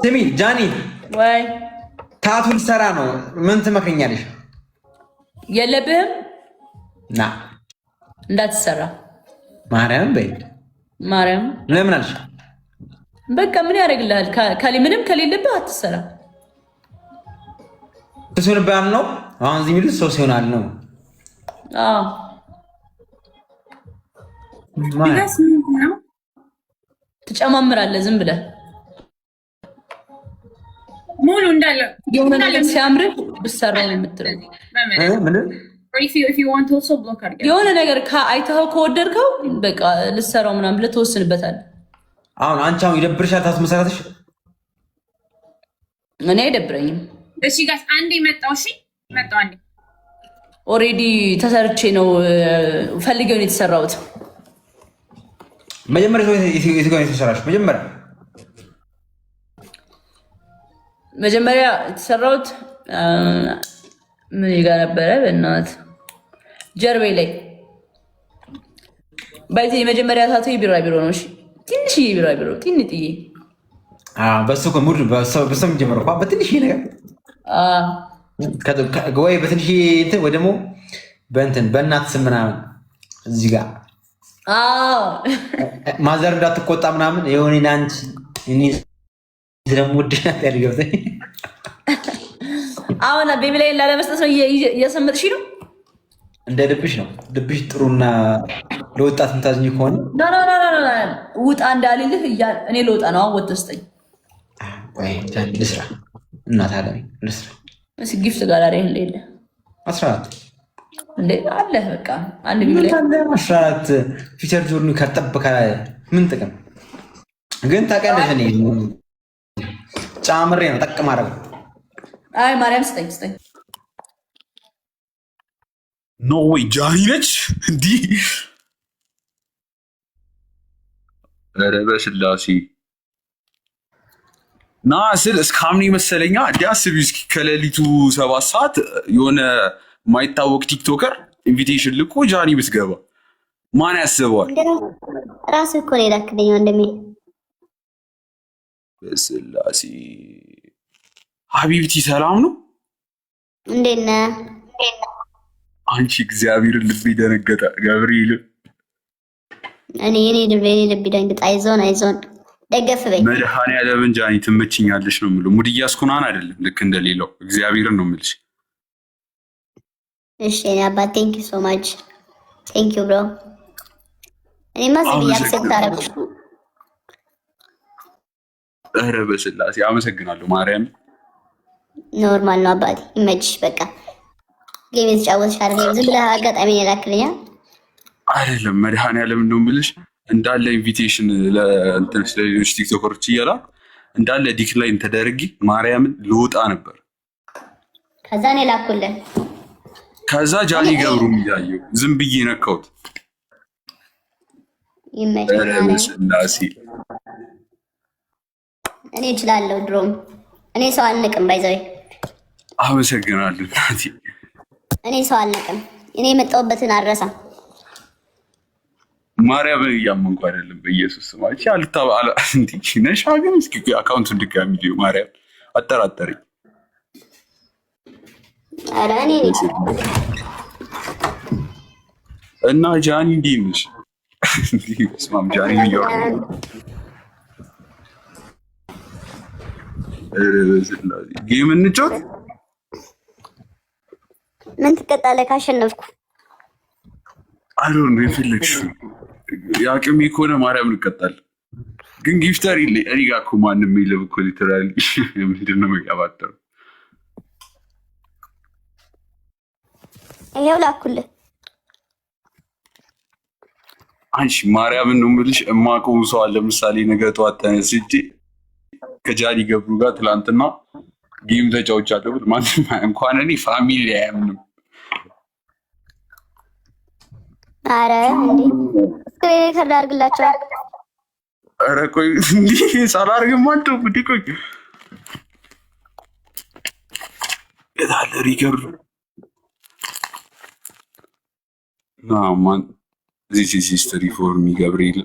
ስሚ ጃኒ ወይ ታቱን ሰራ ነው። ምን ትመክረኛለሽ? የለብህም ና እንዳትሰራ ማርያም በይ። ማርያም ለምን አልሽ? በቃ ምን ያደርግልሃል? ካሊ ምንም ከሌለብህ አትሰራ። ተሰውን ባል ነው አሁን እዚህ የሚሉት ሰው ሲሆናል ነው። አዎ ቢላስ ምን ነው ትጨማምራለህ ዝም ብለህ ሙሉ እንዳለ የሆነ ነገር ሲያምርህ ብትሰራው ነው የምትለው። ምን if you want also block አድርገህ የሆነ ነገር አይተኸው ከወደድከው በቃ ልትሰራው ምናምን ብለህ ትወስንበታለህ። አሁን አንቺ አሁን ይደብርሻል ታቱ መሰራትሽ? እኔ አይደብረኝም። እሺ ጋስ አንዴ መጣው። እሺ መጣው አንዴ ኦሬዲ ተሰርቼ ነው ፈልጌው ነው የተሰራሁት። መጀመሪያ የትኛው የተሰራሽ? መጀመሪያ የተሰራሁት ምን ጋር ነበረ? በእናት ጀርቤ ላይ ባይቴ የመጀመሪያ ታቶ ቢራቢሮ ነው። እሺ ትንሽዬ ቢራቢሮ ትንጥዬ። በሱ ሙድ በሰው ጀመረ እኮ በትንሽዬ ነገር ወይ በትንሽዬ እንትን ወይ ደግሞ በእንትን በእናት ስም ምናምን እዚህ ጋር ማዘር እንዳትቆጣ ምናምን የሆነ አንቺ እኔ ስለምወድሻት ያድርገው። አሁን ቤቢ ላይ ላለመስጠት ነው እየሰመጥሽ ነው። እንደ ልብሽ ነው። ልብሽ ጥሩና ለወጣት የምታዝኝ ከሆነ ውጣ እንዳልልህ እኔ ልወጣ ነው። አሁን ወጥተህ ስጠኝ። ልስራ እናት አለ ልስራ ጊፍት ጋላሪ ሌለ 14 እንዴ አለ በቃ አንድ ቤቢ ላይ 14 ፊቸር ጆርኒ ከጠበቀ ምን ጥቅም ግን ታውቂያለሽ? እኔ ጫምሬ ነው ጠቅ ማድረግ። አይ ማርያም ስጠኝ። ኖ ወይ ጃኒ ነች እንዲህ? ኧረ በስላሴ ና ስል እስካምኒ መሰለኛ እንዲያስብ እስኪ ከሌሊቱ 7 ሰዓት የሆነ የማይታወቅ ቲክቶከር ኢንቪቴሽን ልኮ ጃኒ ብትገባ ማን ያስበዋል? ራሱ እኮ ነው የላክልኝ ወንድሜ። በስላሴ ሀቢብቲ ሰላም ነው? እንዴት ነህ? አንቺ እግዚአብሔርን ልቤ ደነገጠ። ገብርኤል እኔ ልብ ደንግጥ። አይዞን ደገፍ በይ። መድኃኒዓለምን ጃኒ ትመችኛለሽ ነው የምለው። ሙድ እያስኩናን አይደለም ልክ እንደሌለው እግዚአብሔርን ነው የምልሽ። እሺ እኔ አባት ቴንክ ዩ ሶ ማች ቴንክ ዩ ብሮ። እኔማ ዝም አክሰፕት አደረግሽ። ኧረ በስላሴ አመሰግናለሁ። ማርያም ኖርማል ነው አባቴ ይመችሽ። በቃ ጌም የተጫወትሽ አይደለም ዝም ብለህ አጋጣሚ የላክልኛል አይደለም። መድኃኒዓለምን ነው የምልሽ እንዳለ ኢንቪቴሽን ለእንትን ስለሌሎች ቲክቶከሮች እያላክ እንዳለ ዲክላይን ተደርጊ ማርያምን ልውጣ ነበር። ከዛ እኔ ላኩልህ። ከዛ ጃኒ ገብሩ እያየሁ ዝም ብዬ ነካሁት። ይመችሽ ስላሴ እኔ እችላለሁ። ድሮም እኔ ሰው አልንቅም። ባይዘው አመሰግናለሁ እናቴ። እኔ ሰው አልንቅም። እኔ የመጣሁበትን አልረሳም። ማርያምን እያመንኩ አይደለም በኢየሱስ ስም። አንቺ አልታባለ እንዴ ነሻ ግን እስኪ አካውንቱን ድጋሚ ሊዮ ማርያም አጠራጠረኝ። ኧረ እኔ እና ጃኒ እንዴት ነሽ? ስማም ጃኒ ይያው ጌም እንጫወት። ምን ትቀጣለህ ካሸነፍኩ? አይዶን ሪፍሌክስ ያቅም ከሆነ ማርያም እንቀጣለን። ግን ጊፍተር ይለኝ እኔ ጋር እኮ ማንም የለም እኮ ሊተራሊ ምንድን ነው የሚያባጠረው? ይኸው ላኩልህ። አንቺ ማርያምን ነው የምልሽ እማቆሙ ሰው አለ። ለምሳሌ ነገ ጠዋት ተነስቼ ከጃኒ ገብሩ ጋር ትላንትና ጌም ተጫውቻለሁ ብል ማንም እንኳን እኔ ፋሚሊ አያምንም። አረ እንዴ ስክሪን ሪከርድ አድርግላቸው። አረ ቆይ እንዴ ሳላርግም አንተ ብዲ ቆይ የታለ ሪከርዱ? ማን ዚስ ኢዝ ሂስትሪ ፎር ሚ ገብርኤል።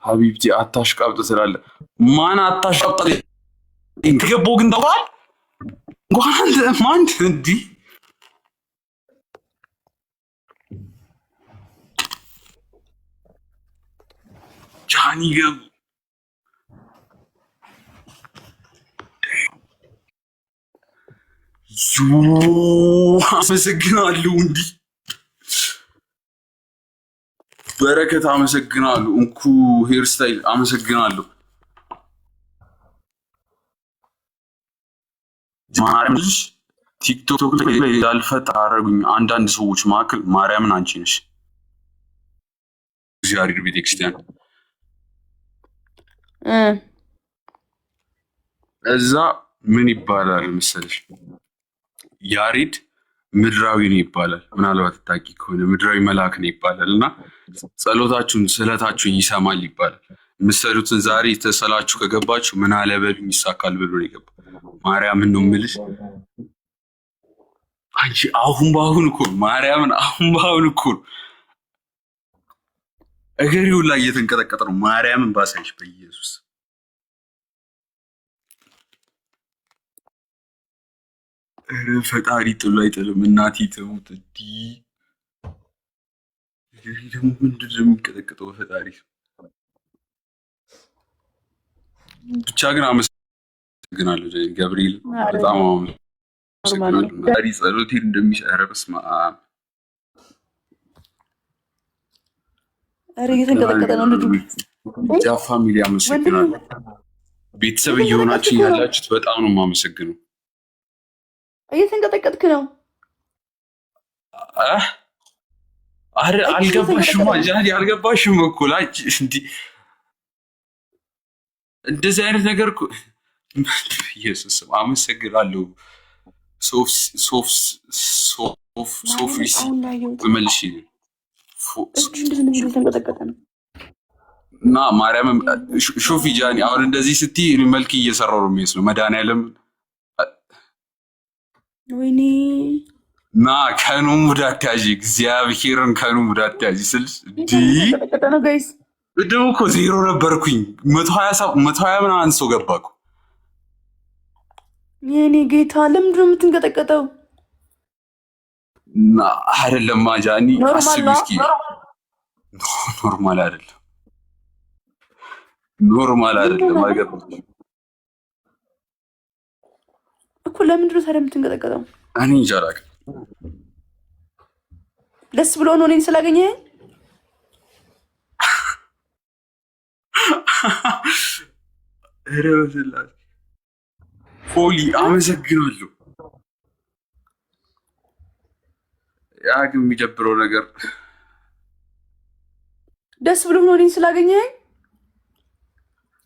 ሀቢብቲ አታሽቃብጥ ትላለህ። ማን አታሽቃብጥ? ከገባሁ ግን ተባል እንኳን ማን እንዲህ ጃኒ ገቡ አመሰግናለሁ። እንዲህ በረከት አመሰግናለሁ። እንኩ ሄርስታይል አመሰግናለሁ። ማርያምሽ ቲክቶክ ላይ ያልፈታ አረጉኝ አንዳንድ ሰዎች መካከል ማርያምን አንቺ ነሽ። እግዚአብሔር ቤተክርስቲያን እዛ ምን ይባላል መሰለሽ? ያሬድ ምድራዊ ነው ይባላል። ምናልባት ታውቂ ከሆነ ምድራዊ መልአክ ነው ይባላል። እና ጸሎታችሁን ስለታችሁን ይሰማል ይባላል። የምትሰሩትን ዛሬ ተሰላችሁ ከገባችሁ ምን አለ በሉኝ ይሳካል ብሎ ነው የገባ። ማርያምን ነው የምልሽ። አንቺ አሁን በአሁን እኮ ማርያምን አሁን በአሁን እኮ እግሬው ላይ እየተንቀጠቀጠ ነው። ማርያምን ባሳይሽ በኢየሱስ ፈጣሪ ጥሎ አይጥልም። እናቴ ተሙት እንዲህ ደግሞ ምንድን ነው የሚንቀጠቀጠው? ፈጣሪ ብቻ ግን አመሰግናለሁ ገብርኤል፣ በጣም አመሰግናለሁ። ፈጣሪ ጸሎቴን እንደሚሰራ በስመ አብ። ኧረ እየተንቀጠቀጠ ነው ልጁ። ጃ ፋሚሊ አመሰግናለሁ። ቤተሰብ እየሆናችሁ ያላችሁት በጣም ነው የማመሰግነው። እየተንቀጠቀጥክ ነው። አረ አልገባሽም ጃኒ፣ አልገባሽም እኮ ላንቺ እንደዚህ አይነት ነገር እኮ ኢየሱስ አመሰግናለሁ። ሶፍሪሲ መልሽ እና ማርያም ሾፊ ጃኒ፣ አሁን እንደዚህ ስትይ መልክ እየሰራው ነው የሚመስለው። መድኃኒዓለም ወይኔ ና ከኑ ሙዳታጂ እግዚአብሔርን ከኑ ሙዳታጂ ስልሽ ደግሞ እኮ ዜሮ ነበርኩኝ። 120 ምናምን ሰው ገባኩ። የኔ ጌታ ለምንድን ነው የምትንቀጠቀጠው? አይደለም ጃኒ አስቢ እስኪ። ኖርማል አይደለም፣ ኖርማል አይደለም። አልገባችም እኮ ለምንድን ነው ታዲያ የምትንቀጠቀጠው? እኔ እንጃ አላውቅም። ደስ ብሎ ነው እኔን ስላገኘኸኝ? ኧረ በስላሴ ሆሊ አመሰግናለሁ። ያ ግን የሚደብረው ነገር ደስ ብሎ ነው እኔን ስላገኘኸኝ?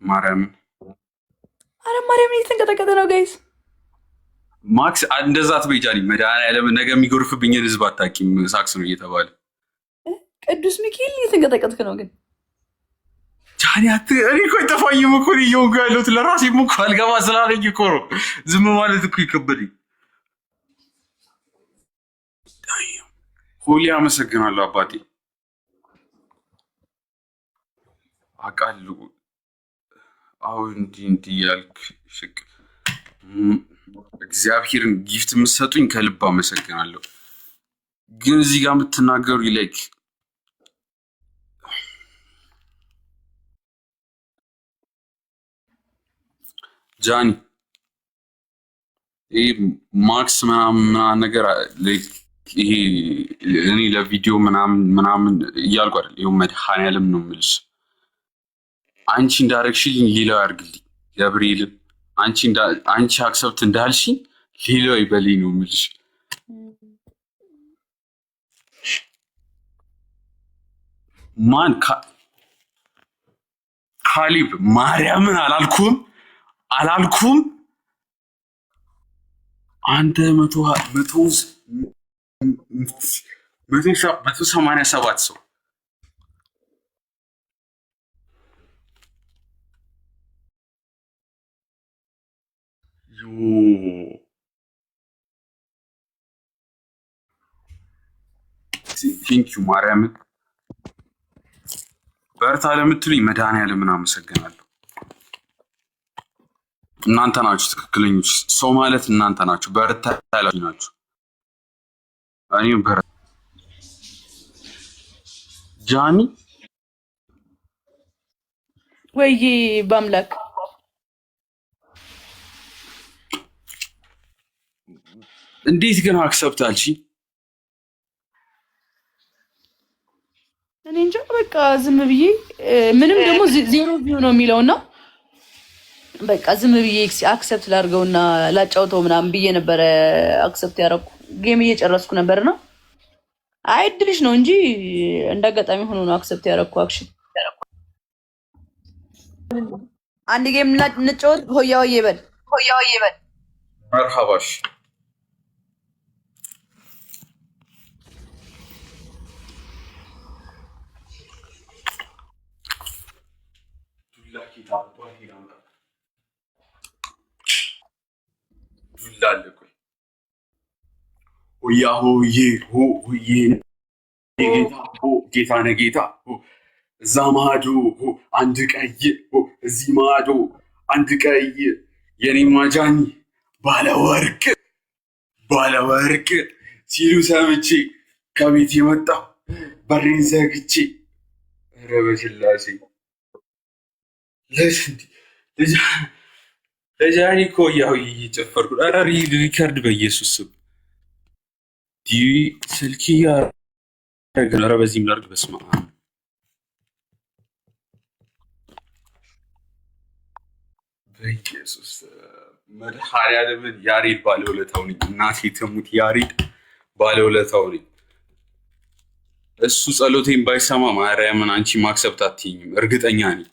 ማርያምን አረ ማርያምን እየተንቀጠቀጠ ነው ጋይስ። ማክስ እንደዛ ትበይ ጃኒ። መድኃኒዓለም ነገ የሚጎርፍብኝን ህዝብ አታውቂም። ሳክስ ነው እየተባለ ቅዱስ ሚካኤል እየተንቀጠቀጥክ ነው ግን ጃኒ። እኔ እኮ የጠፋኝም እኮ እየሆንኩ ያለሁት ለራሴም እኮ አልገባ ስላለኝ እኮ ነው። ዝም ማለት እኮ ይከበደኝ። ሆሊ አመሰግናለሁ አባቴ። አውቃለሁ አሁን እንዲህ ያልክ ሽቅ እግዚአብሔርን ጊፍት የምትሰጡኝ ከልብ አመሰግናለሁ። ግን እዚህ ጋር የምትናገሩ ላይክ ጃኒ ይሄ ማክስ ምናምን ነገር ይሄ እኔ ለቪዲዮ ምናምን እያልኩ አይደል። ይኸው መድኃኒዓለም ነው የምልሽ። አንቺ እንዳረግሽልኝ ሌላው ያርግልኝ ገብርኤልን። አንቺ አክሰብት እንዳልሽኝ ሌላው ይበልኝ ነው የምልሽ። ማን ካሊብ ማርያምን አላልኩም አንተ 187 ሰው ቴንኪዩ ማርያምን በርታ ለምትሉኝ መድኃኒዓለምን አመሰግናለሁ። እናንተ ናችሁ ትክክለኞች። ሰው ማለት እናንተ ናችሁ። በርታ ያላችሁ ናችሁ። እኔም በርታ ጃኒ ወይ በአምላክ እንዴት ግን አክሰፕት አልሽ? እኔ እንጃ በቃ ዝም ብዬ ምንም ደግሞ ዜሮ ቪው ነው የሚለውና በቃ ዝም ብዬ አክሰፕት ላድርገውና ላጫውተው ምናምን ብዬ ነበረ አክሰፕት ያደረኩ። ጌም እየጨረስኩ ነበርና አይ እድልሽ ነው እንጂ እንዳጋጣሚ ሆኖ ነው አክሰፕት ያደረኩ። አክሽን አንድ ጌም እንጫወት። ሆያ ሆዬ በል መርሃባሽ ሆያ ሆዬ ሆዬ ጌታ ነጌታ እዛ ማዶ አንድ ቀይ እዚህ ማዶ አንድ ቀይ የኔ ማጃኒ ባለወርቅ ሲሉ ሰምቼ ከቤት የመጣሁ በሬን ዘግቼ ኧረ በስላሴ ለጃኒ እኮ ያው እየጨፈርኩ ኧረ ሪከርድ በኢየሱስ ስም ስልኪ ያረገ ኧረ በዚህም ላድርግ። በስመ አብ በኢየሱስ መድኃኒዓለምን ያሬድ ባለውለታው ነኝ። እናቴ ትሙት ያሬድ ባለውለታው ነኝ። እሱ ጸሎቴን ባይሰማ ማርያምን አንቺ ማክሰብት አትይኝም፣ እርግጠኛ ነኝ።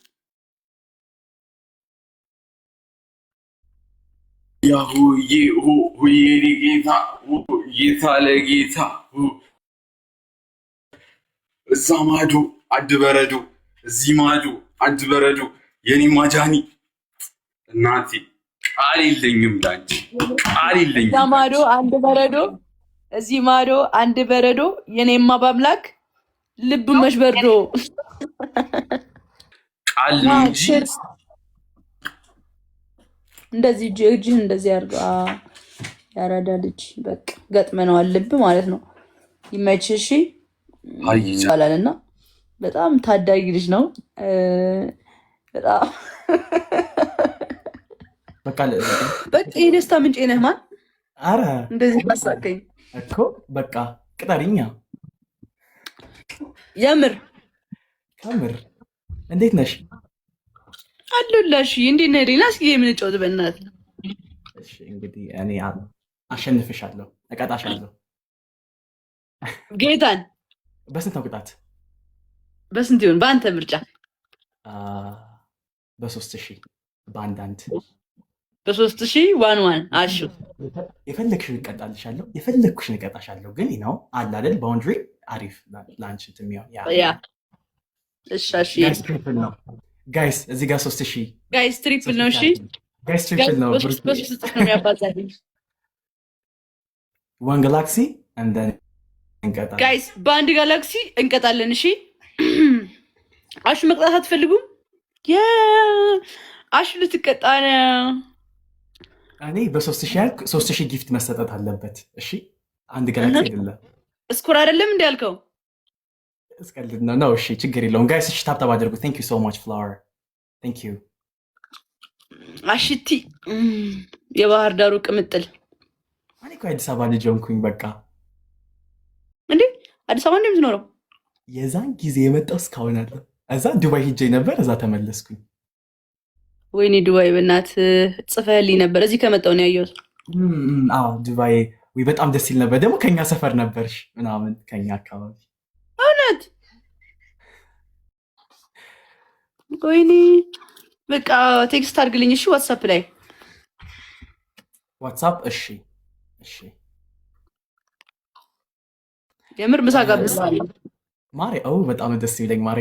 ያሆዬ ሆዬ ጌታ ጌታ ለጌታ እዛ ማዶ አንድ በረዶ እዚህ ማዶ አንድ በረዶ የኔ ማጃኒ እናቴ ቃል የለኝም ላንቺ ቃል የለኝም። እዛ ማዶ አንድ በረዶ እዚህ ማዶ አንድ በረዶ የኔማ በአምላክ ልብ መሽበርዶ ቃል ነው እንጂ እንደዚህ እጅህ እንደዚህ አድርጋ ያራዳ ልጅ በቃ ገጥመነዋል። ልብ ማለት ነው። ይመችሽ ይባላል እና በጣም ታዳጊ ልጅ ነው። በጣም በቃ የደስታ ምንጭ ነህ። ማን አረ እንደዚህ ማሳከኝ እኮ በቃ ቅጠሪኛ። የምር ከምር እንዴት ነሽ? አሉላሽ እንዴት ነህ? ሌላ እስኪ የምንጫወት በእናትህ። እሺ እንግዲህ እኔ አሸንፍሻለሁ፣ እቀጣሻለሁ። ጌታን በስንት ነው ቅጣት? በስንት ይሁን? በአንተ ምርጫ። በ3000 በአንዳንድ በ3000 ዋን አሹ የፈለግሽን እቀጣልሻለሁ፣ የፈለግኩሽን እቀጣሻለሁ። ግን ነው አለ አይደል ባውንድሪ አሪፍ ላንች እንትሚው ያ እሺ እሺ ነው ጋይስ እዚህ ጋር 3000 ጋይስ ትሪፕል ነው። እሺ ጋይስ ትሪፕል ነው። በሶስት እጥፍ ነው የሚያባዛልኝ። ዋን ጋላክሲ and then እንቀጣለን ጋይስ፣ በአንድ ጋላክሲ እንቀጣለን። እሺ አሹ መቅጣት አትፈልጉም? አሹ ልትቀጣ ነው። እኔ በ3000 ጊፍት መሰጠት አለበት። እሺ አንድ ጋላክሲ አይደለም እስኩር አይደለም እንዴ ያልከው? እስቀልድ ነው። እሺ ችግር የለውም ጋይስ። እሺ ታፕ አድርጉ። ቴንክ ዩ ሶ ማች ፍላወር ቴንክ ዩ። አሽቲ የባህር ዳሩ ቅምጥል። እኔ እኮ አዲስ አበባ ልጅ ሆንኩኝ። በቃ እንዴ አዲስ አበባ እንደምን ትኖረው? የዛን ጊዜ የመጣው እስካሁን አለ። እዛ ዱባይ ሂጄ ነበር፣ እዛ ተመለስኩኝ። ወይኔ ዱባይ በእናት ጽፈህልኝ ነበር። እዚህ ከመጣሁ ነው ያየሁት። አዎ ዱባይ ወይ በጣም ደስ ይል ነበር። ደግሞ ከኛ ሰፈር ነበርሽ ምናምን ከኛ አካባቢ። እውነት? ወይኔ በቃ ቴክስት አድርግልኝ እሺ፣ ዋትስአፕ ላይ ዋትስአፕ። እሺ እሺ። የምር ምሳ ጋብዝ ማሪ። በጣም ደስ ይለኝ ማሪ።